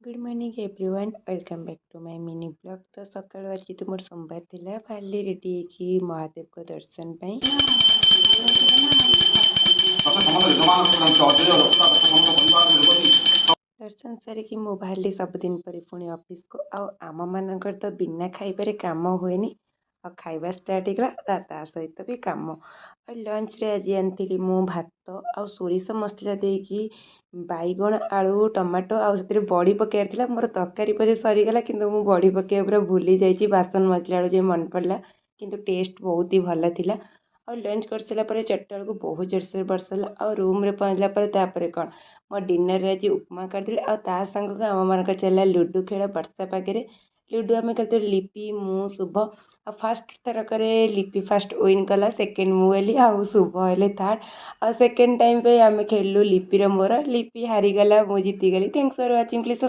Good morning everyone welcome back to my mini blog. तो सकाळ आज तुम सोमवार थिला बाहरली रेडी की महादेव को दर्शन पाई दर्शन सारिकी मु बाहरली सबुदिन पर पुणी ऑफिस को आम मानकर तो बिना खाइबारे काम हुए आ खाइबा स्टार्ट होगा ता सहित भी काम और लंच रे आज आनी मु भात आ सोरिष मसला देकी बैगण आलू टमाटो आउे बड़ी पकड़ मोर तरकारी पचे सरीगला कि बड़ी पकड़ पूरा भूली जाइए बासन मजला जो मन पड़ा किंतु टेस्ट बहुत ही भल था। और लंच कर सारा चार्टा बेलू बहुत जोरसोर वर्षा आ रूम रे पहुँचला कौन मो डिनर आज उपमा करदे आ सांग आम मान चलला लुडु खेल वर्षा पागे लुडु आम खेलते लिपि मु शुभ आ फास्ट थरक लिपि फास्ट विन कला सेकेंड मुझे आउ शुभ हेले थर्ड आ सेकेंड टाइम पे आम खेलु लिपिर मोर लिपि हारीगला मु जीतीगली। Thanks for watching please.